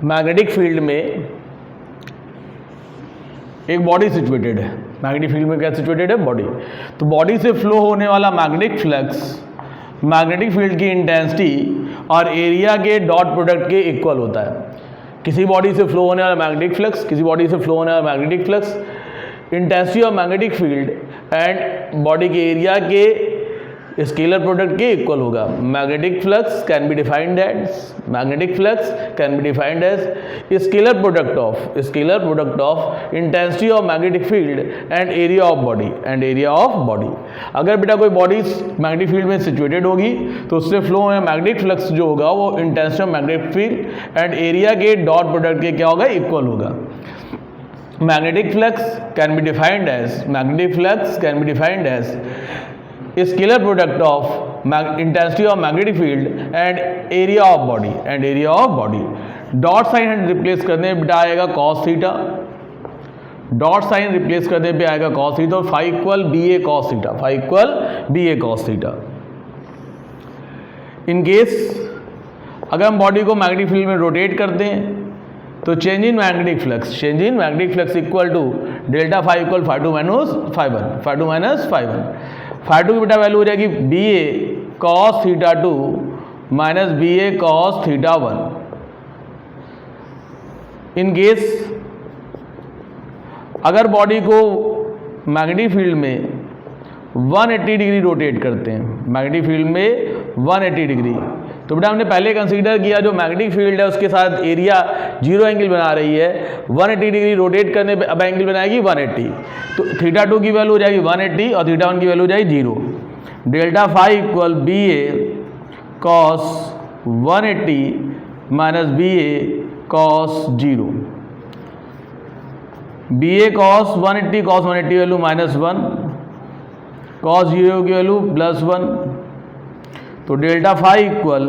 Magnetic field में एक body situated है। मैग्नेटिक फील्ड में क्या सिचुएटेड है? बॉडी। तो बॉडी से फ्लो होने वाला मैग्नेटिक फ्लक्स मैग्नेटिक फील्ड की इंटेंसिटी और एरिया के डॉट प्रोडक्ट के इक्वल होता है। किसी बॉडी से फ्लो होने वाला मैग्नेटिक फ्लक्स, किसी बॉडी से फ्लो होने वाला magnetic flux intensity of magnetic field and body के एरिया के स्केलर प्रोडक्ट के इक्वल होगा। Magnetic flux can be defined as scalar product of intensity of magnetic field and area of body. अगर बेटा कोई बॉडी मैग्नेटिक फील्ड में situated होगी तो उससे फ्लो में मैग्नेटिक फ्लक्स जो होगा वो intensity of magnetic field and area के डॉट प्रोडक्ट के क्या होगा? इक्वल होगा। Magnetic flux can be defined as scalar product of intensity of magnetic field and area of body. Dot sign replace करने पे आएगा cos theta, dot sign replace करने पे आएगा cos theta, phi equal BA cos theta. In case अगर हम body को magnetic field में रोटेट करते हैं तो change in magnetic flux equal to delta phi equal φ2 minus φ1 की बेटा वैल्यू हो जाएगी BA cos theta 2 minus BA cos theta 1। In case अगर बॉडी को मैग्नेटिक फील्ड में 180 डिग्री रोटेट करते हैं, मैग्नेटिक फील्ड में 180 डिग्री, तो बेटा हमने पहले कंसीडर किया जो मैग्नेटिक फील्ड है उसके साथ एरिया 0 एंगल बना रही है। 180 डिग्री रोटेट करने पे अब एंगल बनाएगी 180, तो थीटा 2 की वैल्यू हो जाएगी 180 और थीटा 1 की वैल्यू हो जाएगी 0। Delta phi equal BA cos 180 minus BA cos 0। BA cos 180 value -1, cos 0 की वैल्यू +1, तो delta phi equal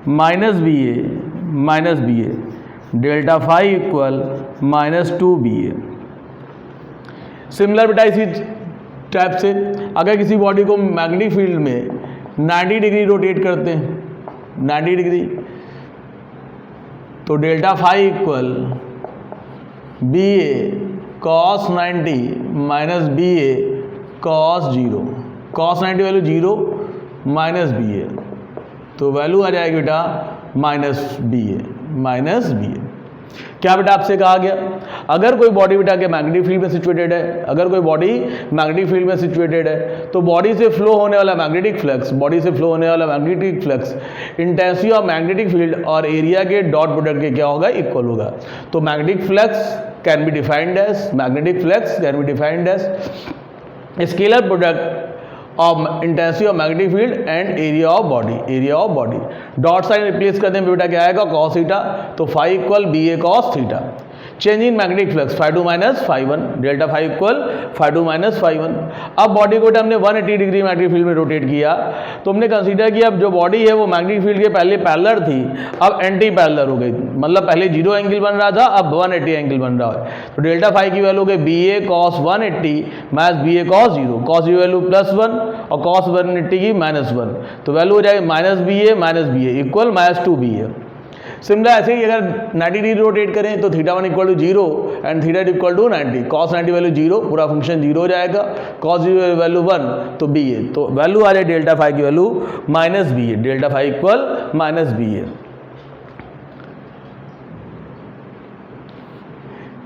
-BA, delta phi equal -2BA। Similar बेटा इसी टाइप से अगर किसी बॉडी को मैग्नेटिक फील्ड में 90 डिग्री रोटेट करते हैं, 90 डिग्री, तो delta phi equal BA cos 90 minus BA cos 0, cos 90 value 0 minus BA, तो वैल्यू आ जाएगी बेटा माइनस BA। क्या बेटा आपसे कहा गया? अगर कोई बॉडी बेटा के मैग्नेटिक फील्ड में सिचुएटेड है, तो बॉडी से फ्लो होने वाला magnetic flux intensity of magnetic field और एरिया के डॉट प्रोडक्ट के क्या होगा? इक्वल होगा। तो magnetic flux can be defined as scalar product of intensity of magnetic field and area of body. Dot sign replace करने में बेटा क्या आएगा? cos थीटा, तो phi equal BA cos theta. Change in magnetic flux φ2 minus φ1, delta phi equal φ2 minus φ1। अब body को हमने 180 degree magnetic field में रोटेट किया, तो हमने कंसीडर किया अब जो बॉडी है वो मैग्नेटिक फील्ड के पहले पैरेलल थी, अब एंटी पैरेलल हो गई, मतलब पहले 0 एंगल बन रहा था, अब 180 एंगल बन रहा है। तो डेल्टा फाई की वैल्यू हो गई BA cos 180 minus BA cos 0, cos 0 value +1 और cos 180 की -1, तो वैल्यू हो जाएगी -BA इक्वल -2BA। सिमिलर ऐसे ही अगर 90 डिग्री रोटेट करें तो theta 1 equal to 0 and theta 2 equal to 90, cos 90 value 0, पूरा फंक्शन 0 हो जाएगा, cos 0 वैल्यू 1, तो BA, तो वैल्यू आ जाए डेल्टा फाई की value -BA, delta phi equal -BA।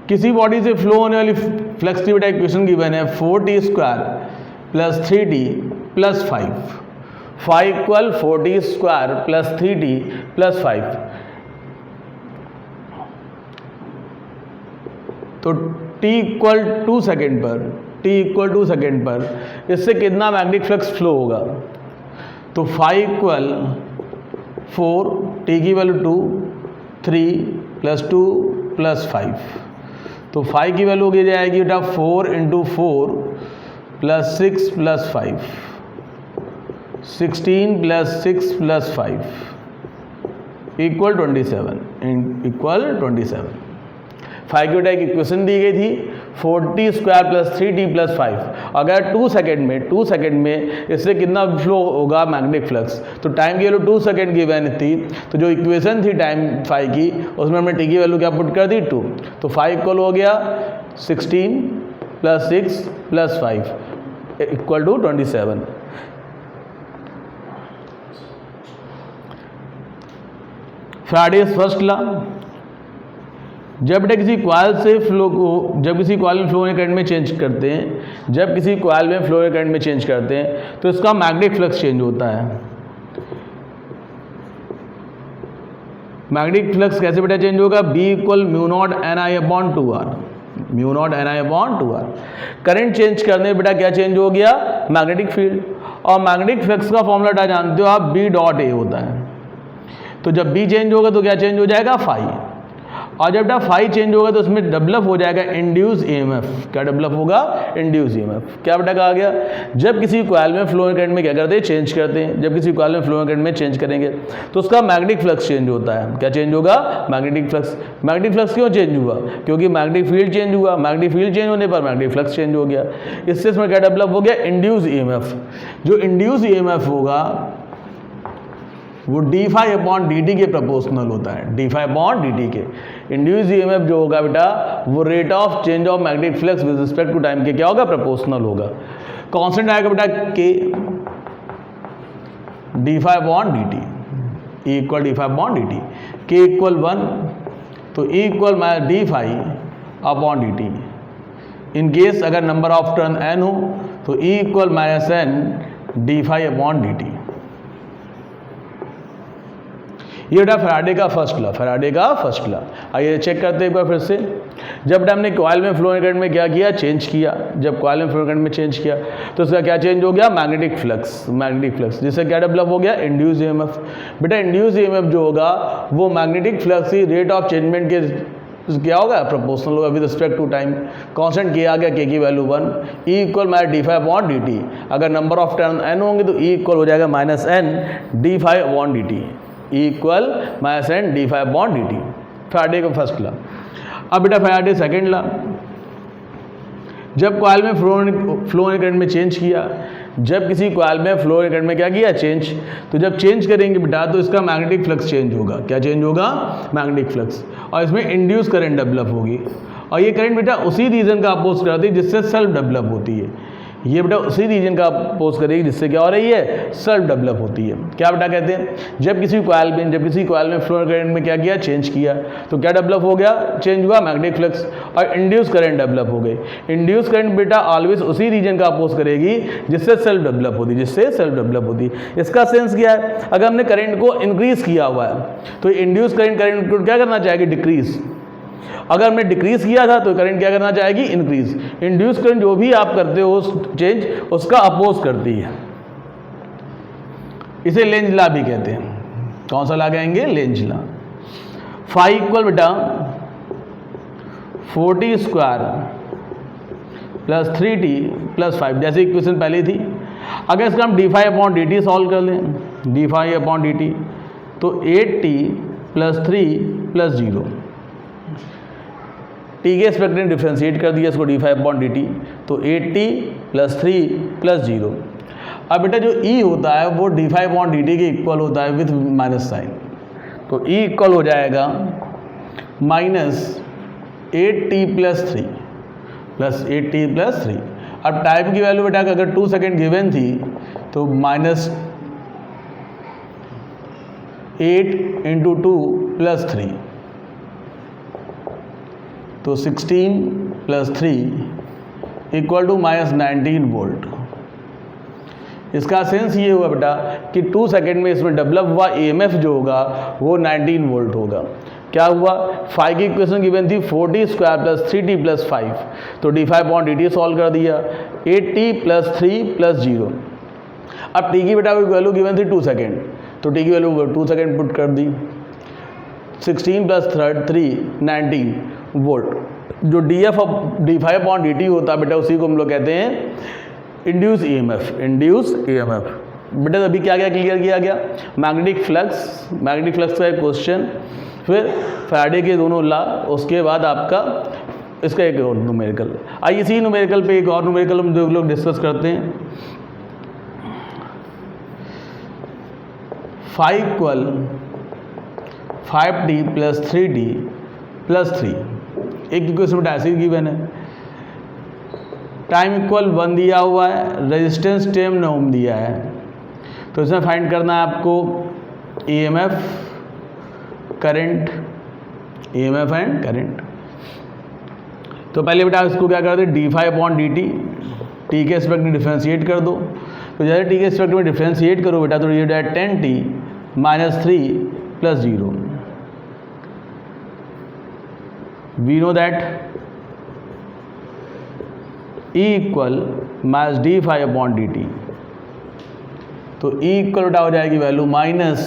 किसी बॉडी से फ्लो होने वाली फ्लक्स की बेटा इक्वेशन गिवन है 4t² + 3t + 5, phi equal 4t² + 3t + 5। तो t इक्वल 2 सेकेंड पर इससे कितना मैग्नेटिक फ्लक्स फ्लो होगा? तो फाई इक्वल 4, t की वैल्यू 2, 3 + 2 + 5, तो फाई की वैल्यू हो जाएगी बेटा 4 × 4 + 6 + 5, 16 + 6 + 5 इक्वल 27। फाई की बेटा एक इक्वेशन दी गई थी 40 स्क्वायर प्लस 3t प्लस 5। अगर 2 सेकेंड में इससे कितना फ्लो होगा मैग्नेटिक फ्लक्स, तो टाइम की वैल्यू 2 सेकेंड की वैल्यू थी, तो जो इक्वेशन थी टाइम 5 की उसमें हमने t की वैल्यू क्या पुट कर दी 2, तो 5 इक्वल हो गया 16 plus 6 plus 5 equal to 27। Faraday's first law, जब बेटा किसी कॉइल से फ्लो को, जब किसी कॉइल में फ्लो करंट में चेंज करते हैं, जब किसी कॉइल में फ्लो करंट में चेंज करते हैं तो इसका मैग्नेटिक फ्लक्स चेंज होता है। मैग्नेटिक फ्लक्स कैसे बेटा चेंज होगा, B equal mu not an I upon 2R, mu not an I upon 2R। Current change करने में बेटा क्या चेंज हो गया, मैग्नेटिक फील्ड। और मैग्नेटिक फ्लक्स का फॉर्मूला बेटा जानते हो आप, B डॉट A होता है। तो जब B चेंज होगा तो क्या चेंज हो जाएगा, फाई। और जब बेटा फाई चेंज होगा तो उसमें डेवलप हो जाएगा इंड्यूस ईएमएफ। क्या डेवलप होगा, इंड्यूस ईएमएफ। क्या बेटा कहा गया, जब किसी कॉइल में फ्लो करंट में क्या करते हैं, चेंज करते हैं। जब किसी कॉइल में फ्लो करंट में चेंज करेंगे तो उसका मैग्नेटिक फ्लक्स चेंज होता है। क्या चेंज होगा, मैग्नेटिक फ्लक्स। मैग्नेटिक फ्लक्स क्यों चेंज हुआ, क्योंकि मैग्नेटिक फील्ड चेंज हुआ। मैग्नेटिक फील्ड चेंज होने पर मैग्नेटिक फ्लक्स चेंज हो गया। इससे इसमें क्या डेवलप हो गया, इंड्यूस ईएमएफ। जो इंड्यूस ईएमएफ होगा वो d phi upon d t के प्रोपोर्शनल होता है, d phi upon d t के। इंड्यूस ईएमएफ जो होगा बेटा वो rate of change of magnetic flux with respect to time के क्या होगा, प्रोपोर्शनल होगा। कांस्टेंट आएगा बेटा K d phi upon d t, E equal d phi upon d t. के इक्वल 1 तो E equal d phi upon d t. In case अगर number of turn N हो तो E equal minus N d phi upon d t. ये बेटा Faraday का first law, Faraday का first law. आइए चेक करते हैं एक बार फिर से। जब बेटा हमने कॉइल में फ्लो करंट में क्या किया, चेंज किया। जब कॉइल में फ्लो करंट में चेंज किया तो उसका क्या चेंज हो गया, मैग्नेटिक फ्लक्स, मैग्नेटिक फ्लक्स, जिससे क्या डेवलप हो गया, इंड्यूस ईएमएफ। बेटा इंड्यूस ईएमएफ जो होगा वो मैग्नेटिक फ्लक्स की रेट ऑफ चेंजमेंट के क्या होगा, प्रोपोर्शनल होगा with respect to time. Constant K आ गया, के की value 1, E equal minus d phi upon d t. अगर नंबर ऑफ टर्न एन होंगे तो ई इक्वल हो जाएगा minus N d phi upon d t, equal minus N d phi upon d t. Faraday का first law. अब बेटा Faraday second law, जब coil में फ्लो करंट में चेंज किया, जब किसी कॉइल में फ्लो करंट में क्या किया, चेंज, तो जब चेंज करेंगे बेटा तो इसका मैग्नेटिक फ्लक्स चेंज होगा। क्या चेंज होगा, मैग्नेटिक फ्लक्स। और इसमें इंड्यूस करंट डेवलप होगी। और ये करंट बेटा उसी रीजन का अपोज करती है जिससे सेल्फ डेवलप होती है। ये बेटा उसी रीजन का अपोज करेगी जिससे क्या हो रही है, सेल्फ डेवलप होती है। क्या बेटा कहते हैं, जब किसी कॉइल में फ्लो करंट में क्या किया, चेंज किया, तो क्या डेवलप हो गया, चेंज हुआ मैग्नेटिक फ्लक्स और इंड्यूस करंट डेवलप हो गई। इंड्यूस करंट बेटा ऑलवेज उसी रीजन का अपोज करेगी जिससे सेल्फ डेवलप होती है, जिससे सेल्फ डेवलप होती है। इसका सेंस क्या है, अगर हमने करंट को इंक्रीज किया हुआ है तो इंड्यूस करंट को क्या करना चाहेगी, डिक्रीज। अगर हमने डिक्रीज किया था तो करंट क्या करना चाहेगी, इंक्रीज। इंड्यूस करंट जो भी आप करते हो चेंज उसका अपोज करती है। इसे लेंज लॉ भी कहते हैं। कौन सा लॉ कहेंगे, लेंज लॉ। फाई इक्वल बेटा 40 स्क्वायर प्लस 3t प्लस 5, जैसे इक्वेशन पहले थी। अगर इसका हम d phi upon d t solve कर लें, d phi upon d t, तो 8t प्लस 3 प्लस 0, टी के रिस्पेक्ट में डिफ्रेंशिएट कर दिया इसको d phi upon d t, तो 8t प्लस 3 प्लस 0। अब बेटा जो ई होता है वो d phi upon d t के इक्वल होता है विथ माइनस साइन, तो ई इक्वल हो जाएगा minus 8t plus 3 plus 8t plus 3। अब टाइम की वैल्यू बेटा अगर 2 सेकेंड गिवन थी तो माइनस 8 इंटू 2 प्लस 3, तो 16 plus 3 equal to minus 19 volt. इसका सेंस ये हुआ बेटा कि 2 सेकेंड में इसमें डेवलप हुआ ईएमएफ जो होगा वो 19 वोल्ट होगा। क्या हुआ, फाइव की इक्वेशन गिवन थी 40 स्क्वायर प्लस 3t प्लस 5, तो d phi upon d t solve कर दिया, 8t प्लस 3 प्लस 0। अब टी की बेटा वैल्यू गिवन थी 2 सेकेंड, तो टी की वैल्यू 2 सेकेंड पुट कर दी, 16 प्लस 3 19 वोल्ट। जो d phi upon d t होता है बेटा उसी को हम लोग कहते हैं इंड्यूस ईएमएफ, इंड्यूस ईएमएफ। बेटा अभी क्या क्या क्लियर किया गया, मैग्नेटिक फ्लक्स का एक क्वेश्चन, फिर फैराडे के दोनों लॉ, उसके बाद आपका इसका एक और न्यूमेरिकल। आइए इसी न्यूमेरिकल पे एक और न्यूमेरिकल हम दो लोग डिस्कस करते हैं। 5 equal 5t plus 3t plus 3, एक इक्वेशन बेटा ऐसे ही गिवन है। टाइम इक्वल 1 दिया हुआ है, रेजिस्टेंस 10 ओम दिया है, तो इसमें फाइंड करना है आपको EMF, current, EMF and current. तो पहले बेटा इसको क्या कर दे, d∅/dt, टी के एस्पेक्ट में डिफ्रेंशिएट कर दो। तो जैसे टी के एस्पेक्ट में डिफ्रेंशिएट करो बेटा तो ये 10t minus 3 plus 0। We know that E equal minus d∅/dt, तो E इक्वल बेटा हो जाएगी value minus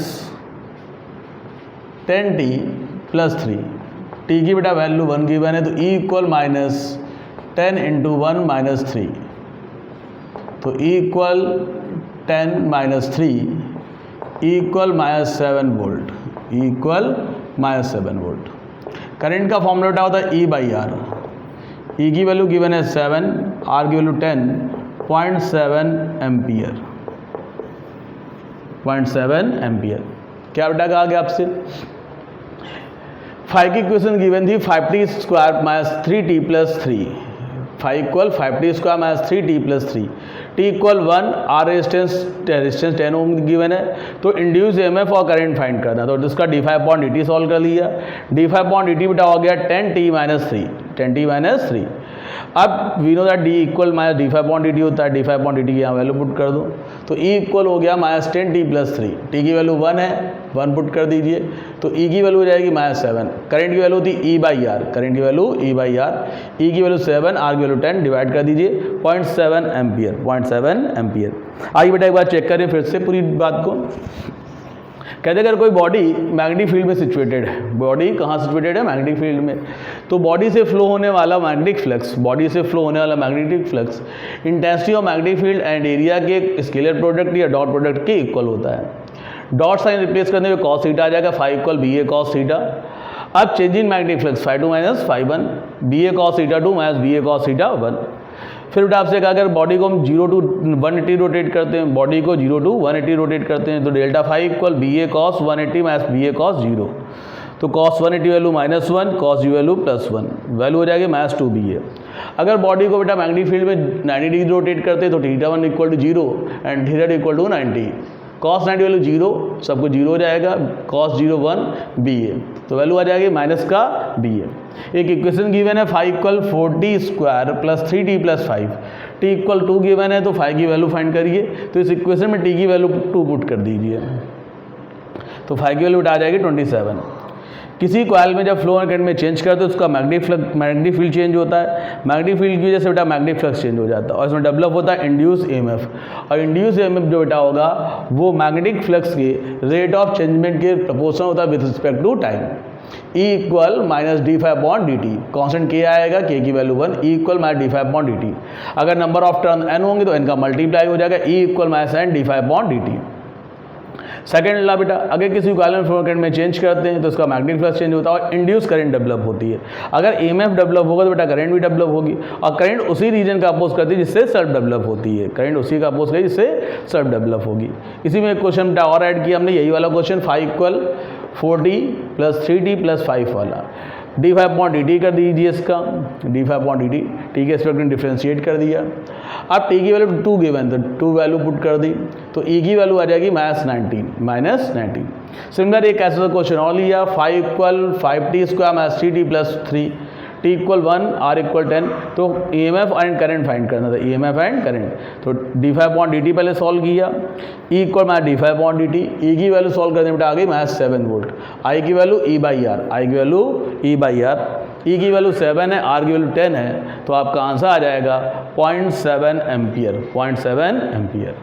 10t plus 3। T की बेटा वैल्यू 1 गिवन है, तो E equal minus 10 into 1 minus 3, तो E equal 10 minus 3, E equal minus 7 volt, E equal minus 7 volt. Current का फॉर्मूला बेटा होता है E/R। E की वैल्यू गिवन है 7, R की वैल्यू 10, 0.7 एम्पियर, 0.7 एम्पियर। क्या बेटा कहा गया आपसे, 5 की इक्वेशन गिवन थी 5t square minus 3t plus 3, 5 equal 5t square minus 3t plus 3, t equal 1, R resistance 10 ohm given है, तो इंड्यूस EMF और करंट फाइंड करना। तो इसका d∅/dt सॉल्व कर लिया, d∅/dt बेटा हो गया 10t माइनस 3, 10t माइनस 3। अब we know that d equal minus d∅/dt होता है, d∅/dt की यहाँ वैल्यू पुट कर दो, तो E इक्वल हो गया माइनस 10t प्लस 3, t की वैल्यू 1 है, 1 पुट कर दीजिए, तो E की वैल्यू हो जाएगी माइनस 7। करंट की वैल्यू थी E/R, करंट की वैल्यू E/R, E की वैल्यू 7, R की वैल्यू 10, डिवाइड कर दीजिए 0.7 एम्पियर, 0.7 एम्पियर। आइए बेटा एक बार चेक करें फिर से पूरी बात को। कहते अगर कोई बॉडी मैग्नेटिक फील्ड में सिचुएटेड है, बॉडी कहाँ सिचुएटेड है, मैग्नेटिक फील्ड में, तो बॉडी से फ्लो होने वाला मैग्नेटिक फ्लक्स, बॉडी से फ्लो होने वाला magnetic flux intensity of magnetic field and area के स्केलर प्रोडक्ट या डॉट प्रोडक्ट के इक्वल होता है। डॉट साइन रिप्लेस करने में cos थीटा आ जाएगा, 5 इक्वल BA cos थीटा। अब change in magnetic flux ∅2 minus ∅1, BA cos theta 2 minus BA cos theta 1। फिर बेटा आपसे कहा अगर बॉडी को हम 0 to 180 रोटेट करते हैं, बॉडी को 0 to 180 रोटेट करते हैं, तो delta 5 equal BA cos 180 minus BA cos 0, तो cos 180 value minus 1, cos 0 value plus 1, value हो जाएगी माइनस 2BA। अगर बॉडी को बेटा मैग्नेटिक फील्ड में 90 डिग्री रोटेट करते हैं, तो θ1 equal to 0 and θ2 equal to 90, cos 90 value 0, सबको 0 हो जाएगा, cos 0 1 BA, तो वैल्यू आ जाएगी माइनस का BA। एक इक्वेशन गिवन है 5 equal 4t square plus 3t plus 5, t equal 2 given है, तो 5 की वैल्यू फाइंड करिए, तो इस इक्वेशन में t की वैल्यू 2 पुट कर दीजिए, तो 5 की वैल्यू आ जाएगी 27। किसी कॉइल में जब फ्लो एंड करंट में चेंज करते हैं तो उसका मैग्नेटिक फील्ड चेंज होता है, मैग्नेटिक फील्ड की वजह से बेटा मैग्नेटिक फ्लक्स चेंज हो जाता है, और इसमें डेवलप होता है इंड्यूस EMF, और इंड्यूस EMF जो बेटा होगा वो मैग्नेटिक फ्लक्स के रेट ऑफ चेंजमेंट के प्रोपोर्शनल होता है with respect to time. E equal minus d∅/dt, constant K आएगा, K की value 1, E equal minus d∅/dt। अगर नंबर ऑफ टर्न n होंगे तो n का मल्टीप्लाई हो जाएगा, E equal minus n d∅/dt। Second ला बेटा अगर किसी कॉइल में फ्लो करंट में चेंज करते हैं तो उसका मैग्नेटिक फ्लक्स चेंज होता है और इंड्यूस करंट डेवलप होती है। अगर EMF डेवलप होगा तो बेटा करंट भी डेवलप होगी, और करंट उसी रीजन का अपोज करती है जिससे सेल्फ डेवलप होती है, करंट उसी का अपोज करती है जिससे सेल्फ डेवलप होगी। इसी में एक क्वेश्चन बेटा और ऐड किया हमने, यही वाला question 5 equal 4t plus 3t plus 5 वाला, d∅/dt कर दीजिए, इसका d∅/dt t के एस्पेक्ट में डिफ्रेंशिएट कर दिया। अब t की वैल्यू 2 गिवन, तो 2 वैल्यू पुट कर दी, तो E की वैल्यू आ जाएगी माइनस 19। सिमिलर एक ऐसा क्वेश्चन और लिया, 5 equal 5t square minus 3t plus 3, t equal 1, R equal 10, तो EMF एंड करंट फाइंड करना था, EMF एंड करंट, तो d∅/dt पहले सॉल्व किया, E equal minus d∅/dt, E की वैल्यू सॉल्व करने में आ गई माइनस 7 वोल्ट, I की वैल्यू E/R, I की वैल्यू E/R, E की वैल्यू 7 है, R की वैल्यू 10 है, तो आपका आंसर आ जाएगा 0.7 एम्पियर, 0.7 एम्पियर।